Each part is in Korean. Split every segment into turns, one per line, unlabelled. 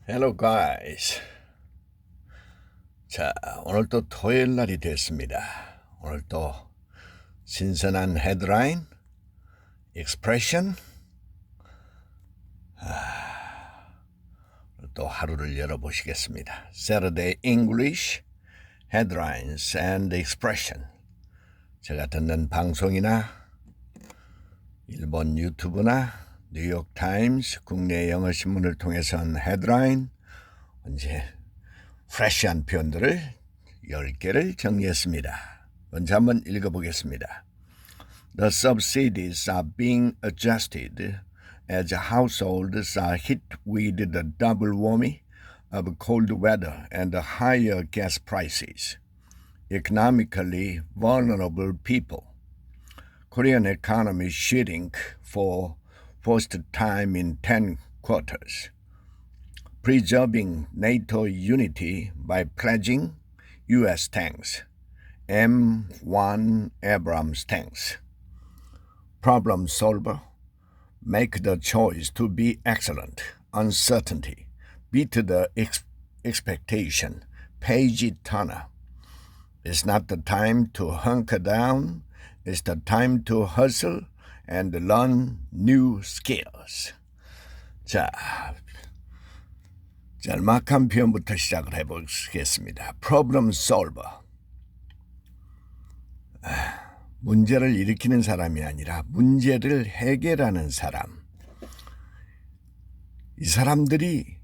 Hello guys. 자, 오늘 또 토요일 날이 됐습니다. 오늘 또 신선한 헤드라인, 익스프레션, 또 하루를 열어보시겠습니다. Saturday English, Headlines and Expression. 제가 듣는 방송이나 일본 유튜브나 뉴욕 타임스, 국내 영어 신문을 통해서는 헤드라인, 언제 프레시한 표현들을 10개를 정리했습니다. 먼저 한번 읽어보겠습니다. The subsidies are being adjusted as households are hit with the double whammy of cold weather and higher gas prices. Economically vulnerable people. Korean economy shrink for first time in 10 quarters. Preserving NATO unity by pledging U.S. tanks, M1 Abrams tanks. Problem solver, make the choice to be excellent. Uncertainty, beat the expectation. Page Turner. It's not the time to hunker down. It's the time to hustle and learn new skills. 자, 짤막한 표현부터 시작을 해보겠습니다. Problem solver. 문제를 일으키는 사람이 아니라 문제를 해결하는 사람. 이 사람들이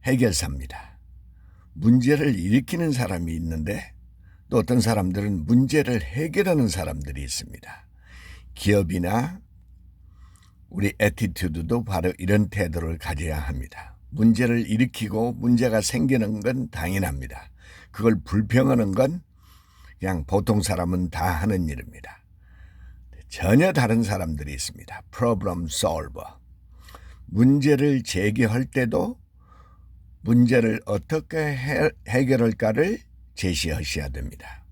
해결사입니다. 문제를 일으키는 사람이 있는데 또 어떤 사람들은 문제를 해결하는 사람들이 있습니다. 기업이나 우리 애티튜드도 바로 이런 태도를 가져야 합니다. 문제를 일으키고 문제가 생기는 건 당연합니다. 그걸 불평하는 건 그냥 보통 사람은 다 하는 일입니다. 전혀 다른 사람들이 있습니다. Problem solver. 문제를 제기할 때도 문제를 어떻게 해결할까를 제시하셔야 됩니다.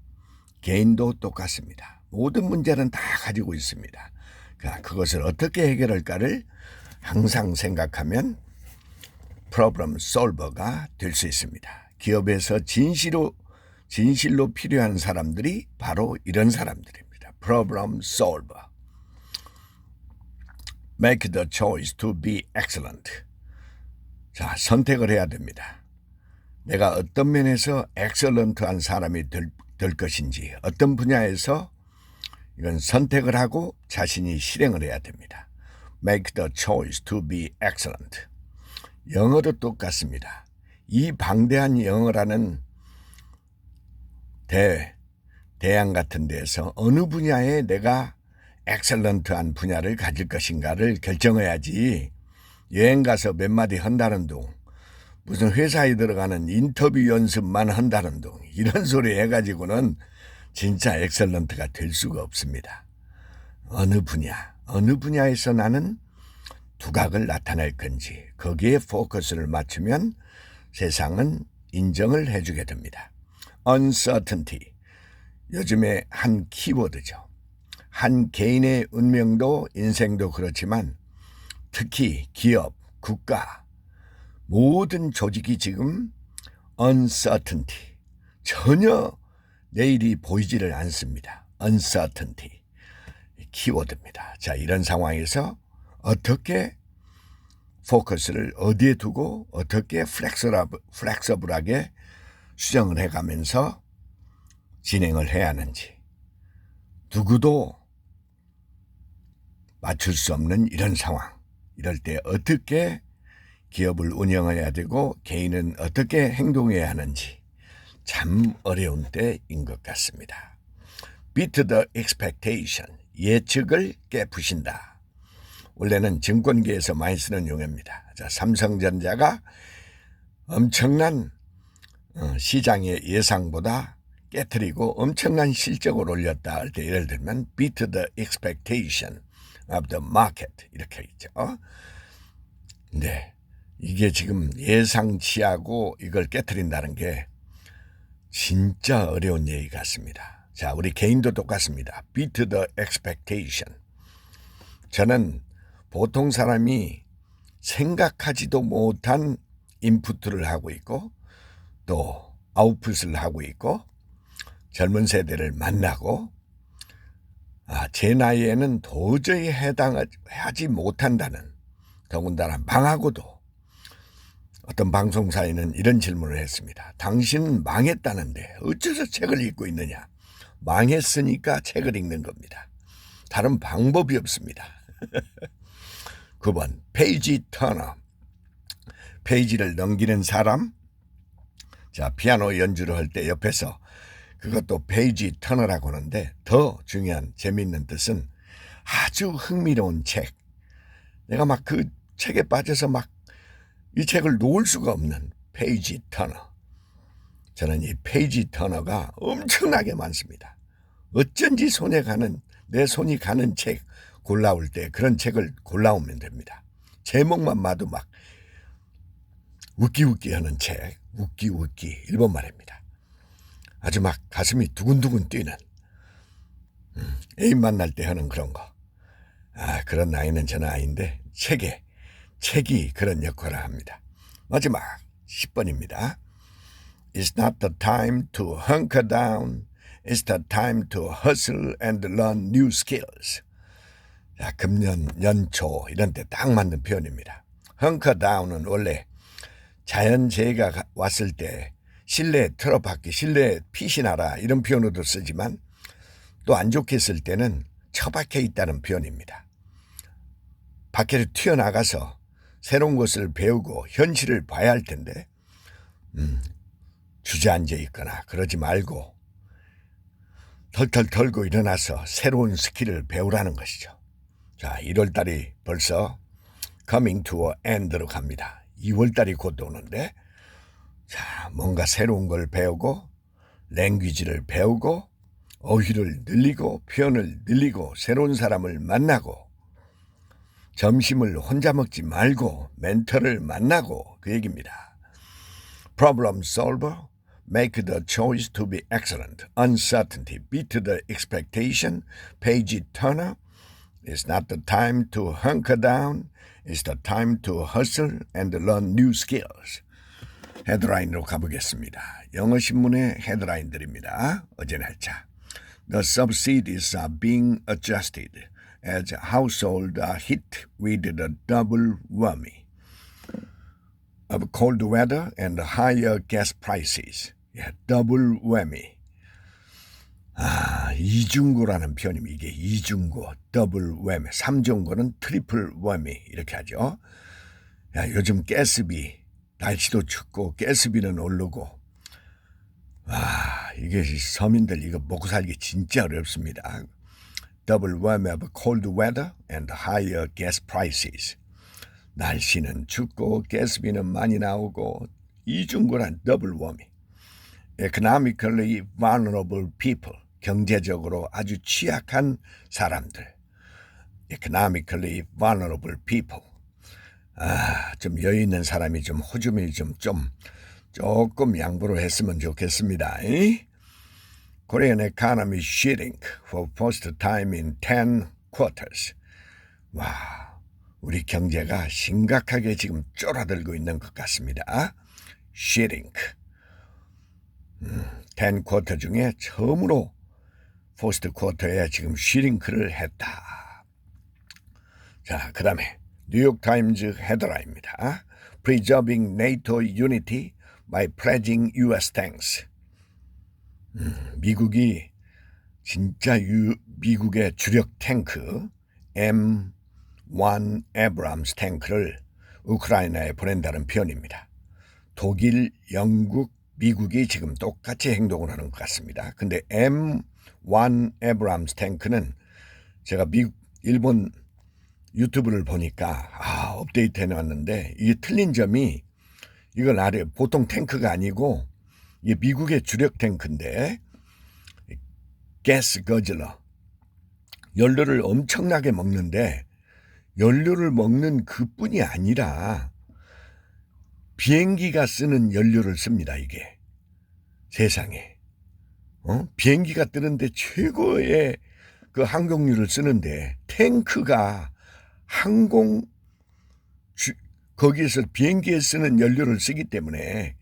개인도 똑같습니다. 모든 문제는 다 가지고 있습니다. 그것을 어떻게 해결할까를 항상 생각하면 프로블럼 솔버가 될 수 있습니다. 기업에서 진실로 필요한 사람들이 바로 이런 사람들입니다. 프로블럼 솔버. Make the choice to be excellent. 자, 선택을 해야 됩니다. 내가 어떤 면에서 엑셀런트한 사람이 될 것인지, 어떤 분야에서 이건 선택을 하고 자신이 실행을 해야 됩니다. Make the choice to be excellent. 영어도 똑같습니다. 이 방대한 영어라는 대양 같은 데서 어느 분야에 내가 엑셀런트한 분야를 가질 것인가를 결정해야지 여행 가서 몇 마디 한다는 둥, 무슨 회사에 들어가는 인터뷰 연습만 한다는 둥, 이런 소리 해가지고는 진짜 엑셀런트가 될 수가 없습니다. 어느 분야에서 나는 두각을 나타낼 건지 거기에 포커스를 맞추면 세상은 인정을 해주게 됩니다. Uncertainty. 요즘에 한 키워드죠. 한 개인의 운명도 인생도 그렇지만 특히 기업, 국가, 모든 조직이 지금 uncertainty. 전혀 내일이 보이지를 않습니다. uncertainty. 키워드입니다. 자, 이런 상황에서 어떻게 포커스를 어디에 두고 어떻게 플렉서블하게 수정을 해가면서 진행을 해야 하는지 누구도 맞출 수 없는 이런 상황. 이럴 때 어떻게 기업을 운영해야 되고 개인은 어떻게 행동해야 하는지 참 어려운 때인 것 같습니다. Beat the expectation. 예측을 깨부신다. 원래는 증권계에서 많이 쓰는 용어입니다. 자, 삼성전자가 엄청난 시장의 예상보다 깨트리고 엄청난 실적을 올렸다 할 때 예를 들면 beat the expectation of the market 이렇게 있죠. 네, 이게 지금 예상치하고 이걸 깨트린다는 게 진짜 어려운 얘기 같습니다. 자, 우리 개인도 똑같습니다. beat the expectation. 저는 보통 사람이 생각하지도 못한 인풋을 하고 있고 또 아웃풋을 하고 있고 젊은 세대를 만나고 제 나이에는 도저히 해당하지 못한다는, 더군다나 망하고도 어떤 방송사에는 이런 질문을 했습니다. 당신은 망했다는데 어째서 책을 읽고 있느냐? 망했으니까 책을 읽는 겁니다. 다른 방법이 없습니다. 9번 페이지 터너. 페이지를 넘기는 사람. 자, 피아노 연주를 할 때 옆에서 그것도 페이지 터너라고 하는데, 더 중요한 재미있는 뜻은 아주 흥미로운 책. 내가 막 그 책에 빠져서 막 이 책을 놓을 수가 없는 페이지 터너. 저는 이 페이지 터너가 엄청나게 많습니다. 어쩐지 내 손이 가는 책 골라올 때 그런 책을 골라오면 됩니다. 제목만 봐도 막 웃기 하는 책, 웃기 일본 말입니다. 아주 막 가슴이 두근두근 뛰는 애인 만날 때 하는 그런 거. 그런 나이는 저는 아닌데 책이 그런 역할을 합니다. 마지막 10번입니다. It's not the time to hunker down. It's the time to hustle and learn new skills. 자, 금년, 연초 이런 때 딱 맞는 표현입니다. hunker down은 원래 자연재해가 왔을 때 실내에 틀어박기, 실내에 피신하라 이런 표현으로도 쓰지만 또 안 좋게 쓸 때는 처박혀 있다는 표현입니다. 밖에 튀어나가서 새로운 것을 배우고 현실을 봐야 할 텐데 주저앉아 있거나 그러지 말고 털털 털고 일어나서 새로운 스킬을 배우라는 것이죠. 자, 1월달이 벌써 coming to an end로 갑니다. 2월달이 곧 오는데, 자, 뭔가 새로운 걸 배우고 랭귀지를 배우고 어휘를 늘리고 표현을 늘리고 새로운 사람을 만나고 점심을 혼자 먹지 말고 멘토를 만나고 그 얘기입니다. Problem solver, make the choice to be excellent. Uncertainty, beat the expectation. Page turner, it's not the time to hunker down. It's the time to hustle and learn new skills. 헤드라인으로 가보겠습니다. 영어신문의 헤드라인들입니다. 어제 날짜. The subsidies are being adjusted as households are hit with the double whammy of cold weather and higher gas prices. double whammy. 이중고라는 표현입니다. 이게 이중고, 더블 whammy. 3중고는 트리플 whammy 이렇게 하죠. 요즘 가스비, 날씨도 춥고 가스비는 오르고 이게 서민들 이거 먹고 살기 진짜 어렵습니다. Double whammy of cold weather and higher gas prices. 날씨는 춥고 가스비는 많이 나오고 이중고란 더블 워밍. Economically vulnerable people. 경제적으로 아주 취약한 사람들. Economically vulnerable people. 좀 여유 있는 사람이 좀 호주머니 조금 양보를 했으면 좋겠습니다. Korean economy shrinking for first time in 10 quarters. 우리 경제가 심각하게 지금 쫄아들고 있는 것 같습니다. shrink. 10 쿼터 중에 처음으로 포스트 쿼터에 지금 shrink를 했다. 자, 그 다음에 뉴욕타임즈 헤드라인입니다. Preserving NATO unity by pledging US tanks. 미국이 진짜 미국의 주력 탱크 M1 에브람스 탱크를 우크라이나에 보낸다는 표현입니다. 독일, 영국, 미국이 지금 똑같이 행동을 하는 것 같습니다. 근데 M1 에브람스 탱크는 제가 일본 유튜브를 보니까 업데이트 해놨는데 이게 틀린 점이 이건 보통 탱크가 아니고 이게 미국의 주력 탱크인데 가스 거즐러 연료를 엄청나게 먹는데 연료를 먹는 그뿐이 아니라 비행기가 쓰는 연료를 씁니다. 이게 세상에 비행기가 뜨는데 최고의 그 항공유를 쓰는데 탱크가 거기에서 비행기에 쓰는 연료를 쓰기 때문에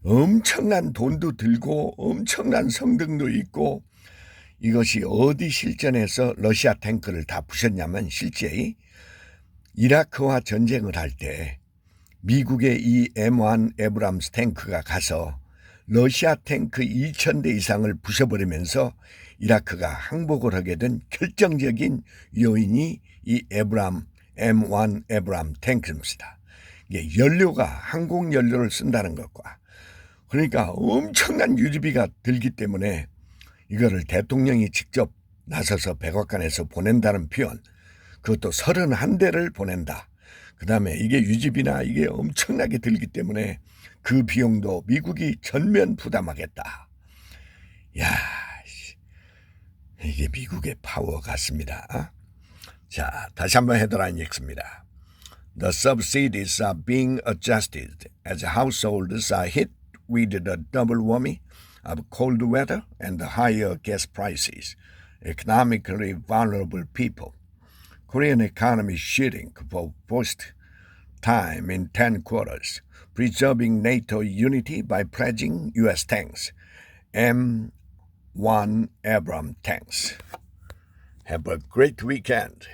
엄청난 돈도 들고 엄청난 성능도 있고, 이것이 어디 실전에서 러시아 탱크를 다 부셨냐면, 실제 이라크와 전쟁을 할 때 미국의 이 M1 에브람스 탱크가 가서 러시아 탱크 2,000대 이상을 부셔버리면서 이라크가 항복을 하게 된 결정적인 요인이 이 M1 에브람 탱크입니다. 이게 연료가 항공 연료를 쓴다는 것과, 그러니까 엄청난 유지비가 들기 때문에 이거를 대통령이 직접 나서서 백악관에서 보낸다는 표현, 그것도 31대를 보낸다. 그 다음에 이게 유지비나 이게 엄청나게 들기 때문에 그 비용도 미국이 전면 부담하겠다. 야, 이게 미국의 파워 같습니다. 자, 다시 한번 헤드라인 읽습니다. The subsidies are being adjusted as households are hit with the double whammy of cold weather and the higher gas prices. Economically vulnerable people. Korean economy shooting for first time in 10 quarters, preserving NATO unity by pledging U.S. tanks, M1 Abrams tanks. Have a great weekend.